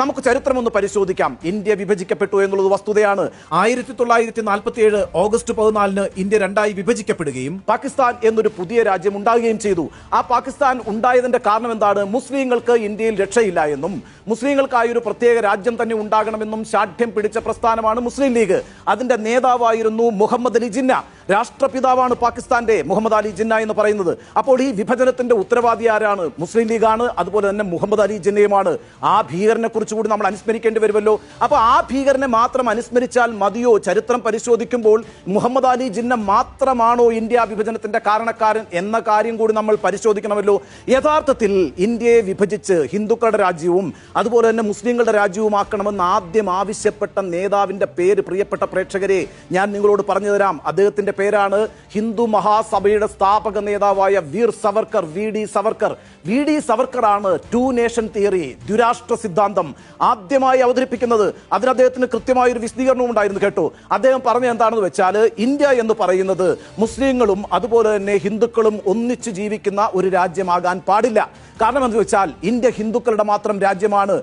നമുക്ക് ചരിത്രം ഒന്ന് പരിശോധിക്കാം. ഇന്ത്യ വിഭജിക്കപ്പെട്ടു എന്നുള്ളത് വസ്തുതയാണ്. 1947 ഓഗസ്റ്റ് 14 ഇന്ത്യ രണ്ടായി വിഭജിക്കപ്പെടുകയും പാകിസ്ഥാൻ എന്നൊരു പുതിയ രാജ്യം ഉണ്ടാകുകയും ചെയ്തു. ആ പാകിസ്ഥാൻ ഉണ്ടായതിന്റെ കാരണം എന്താണ്? മുസ്ലിങ്ങൾക്ക് ഇന്ത്യയിൽ രക്ഷയില്ല എന്നും മുസ്ലിങ്ങൾക്കായി ഒരു പ്രത്യേക രാജ്യം തന്നെ ഉണ്ടാകണമെന്നും ശാഠ്യം പിടിച്ച പ്രസ്ഥാനമാണ് മുസ്ലിം ലീഗ്. അതിന്റെ നേതാവായിരുന്നു മുഹമ്മദ് അലി ജിന്ന. രാഷ്ട്രപിതാവാണ് പാകിസ്ഥാന്റെ മുഹമ്മദ് അലി ജിന്ന എന്ന് പറയുന്നത്. അപ്പോൾ ഈ വിഭജനത്തിന്റെ ഉത്തരവാദി ആരാണ്? മുസ്ലിം ലീഗാണ്. അതുപോലെ തന്നെ മുഹമ്മദ് അലി ജിന്നയുമാണ്. ആ ഭീകരനെ കുറിച്ച് കൂടി നമ്മൾ അനുസ്മരിക്കേണ്ടി വരുമല്ലോ. അപ്പൊ ആ ഭീകരനെ മാത്രം അനുസ്മരിച്ചാൽ മതിയോ? ചരിത്രം പരിശോധിക്കുമ്പോൾ മുഹമ്മദ് അലി ജിന്ന മാത്രമാണോ ഇന്ത്യ വിഭജനത്തിന്റെ കാരണക്കാരൻ എന്ന കാര്യം കൂടി നമ്മൾ പരിശോധിക്കണമല്ലോ. യഥാർത്ഥത്തിൽ ഇന്ത്യയെ വിഭജിച്ച് ഹിന്ദുക്കളുടെ രാജ്യവും അതുപോലെ തന്നെ മുസ്ലിങ്ങളുടെ രാജ്യവുമാക്കണമെന്ന് ആദ്യം ആവശ്യപ്പെട്ട നേതാവിന്റെ പേര് പ്രിയപ്പെട്ട പ്രേക്ഷകരെ ഞാൻ നിങ്ങളോട് പറഞ്ഞു തരാം. അദ്ദേഹത്തിന്റെ പേരാണ് ഹിന്ദു മഹാസഭയുടെ സ്ഥാപക നേതാവായ വീർ സവർക്കർ, വി.ഡി. സവർക്കർ. വി.ഡി. സവർക്കറാണ് ടു നേഷൻ തിയറി, ദ്വിരാഷ്ട്ര സിദ്ധാന്തം ആദ്യമായി അവതരിപ്പിക്കുന്നത്. അതിന് അദ്ദേഹത്തിന് കൃത്യമായ ഒരു വിശദീകരണവും ഉണ്ടായിരുന്നു കേട്ടോ. അദ്ദേഹം പറഞ്ഞത് എന്താണെന്ന് വെച്ചാൽ, ഇന്ത്യ എന്ന് പറയുന്നത് മുസ്ലിങ്ങളും അതുപോലെ തന്നെ ഹിന്ദുക്കളും ഒന്നിച്ചു ജീവിക്കുന്ന ഒരു രാജ്യമാകാൻ പാടില്ല. കാരണം എന്ന് വെച്ചാൽ ഇന്ത്യ ഹിന്ദുക്കളുടെ മാത്രം രാജ്യമാണ്.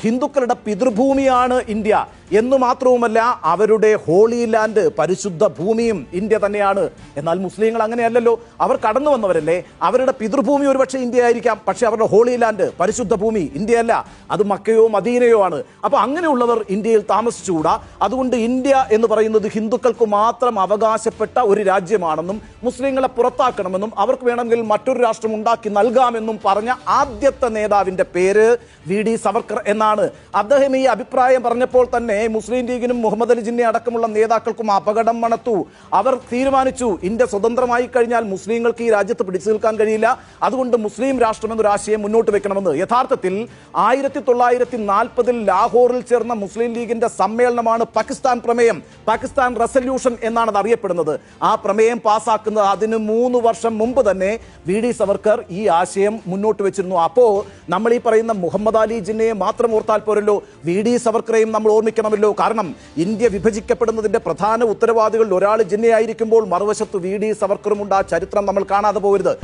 ഹിന്ദുക്കളുടെ പിതൃഭൂമിയാണ് ഇന്ത്യ എന്ന് മാത്രവുമല്ല, അവരുടെ ഹോളി ലാൻഡ്, പരിശുദ്ധ ഭൂമിയും ഇന്ത്യ തന്നെയാണ്. എന്നാൽ മുസ്ലിങ്ങൾ അങ്ങനെയല്ലല്ലോ. അവർ കടന്നു വന്നവരല്ലേ. അവരുടെ പിതൃഭൂമി ഒരുപക്ഷെ ഇന്ത്യ ആയിരിക്കാം, പക്ഷെ അവരുടെ ഹോളി ലാൻഡ്, പരിശുദ്ധ ഭൂമി ഇന്ത്യയല്ല, അത് മക്കയോ മദീനയോ ആണ്. അപ്പൊ അങ്ങനെയുള്ളവർ ഇന്ത്യയിൽ താമസിച്ചുകൂടാ. അതുകൊണ്ട് ഇന്ത്യ എന്ന് പറയുന്നത് ഹിന്ദുക്കൾക്ക് മാത്രം അവകാശപ്പെട്ട ഒരു രാജ്യമാണെന്നും മുസ്ലിങ്ങളെ പുറത്താക്കണമെന്നും അവർക്ക് വേണമെങ്കിൽ മറ്റൊരു രാഷ്ട്രം ഉണ്ടാക്കി നൽകാമെന്നും പറഞ്ഞ ആദ്യത്തെ നേതാവിന്റെ പേര് വി.ഡി. സവർക്കർ എന്നാണ്. അദ്ദേഹം ഈ അഭിപ്രായം പറഞ്ഞപ്പോൾ തന്നെ മുസ്ലിം ലീഗിനും മുഹമ്മദ് അലി ജിന്ന അടക്കമുള്ള നേതാക്കൾക്കും അപകടം മണത്തു. അവർ തീരുമാനിച്ചു, ഇന്ത്യ സ്വതന്ത്രമായി കഴിഞ്ഞാൽ മുസ്ലിങ്ങൾക്ക് ഈ രാജ്യത്ത് പിടിച്ചു നിൽക്കാൻ കഴിയില്ല, അതുകൊണ്ട് മുസ്ലിം രാഷ്ട്രം എന്നൊരു ആശയം മുന്നോട്ട് വെക്കണമെന്ന്. യഥാർത്ഥത്തിൽ 1940 ലാഹോറിൽ ചേർന്ന മുസ്ലിം ലീഗിന്റെ സമ്മേളനമാണ് പാകിസ്ഥാൻ പ്രമേയം, പാകിസ്ഥാൻ റെസല്യൂഷൻ എന്നാണ് അത് അറിയപ്പെടുന്നത്. ആ പ്രമേയം പാസ്സാക്കുന്നത് അതിന് 3 വർഷം മുമ്പ് തന്നെ വി.ഡി. സവർക്കർ ഈ ആശയം മുന്നോട്ട് വെച്ചിരുന്നു. അപ്പോ നമ്മൾ ഈ പറയുന്ന മുഹമ്മദ് അലി ജിന്നയെ മാത്രം ഓർത്താൽ പോരല്ലോ, വി.ഡി. സവർക്കറെയും നമ്മൾ ഓർമ്മിക്കണമല്ലോ. കാരണം ഇന്ത്യ വിഭജിക്കപ്പെടുന്നതിന്റെ പ്രധാന ഉത്തരവാദികളിൽ ഒരാൾ ജിന്നയായിരിക്കുമ്പോൾ മറുവശത്ത് വി.ഡി. സവർക്കറുമുണ്ട്. ആ ചരിത്രം നമ്മൾ കാണാതെ പോകരുത്.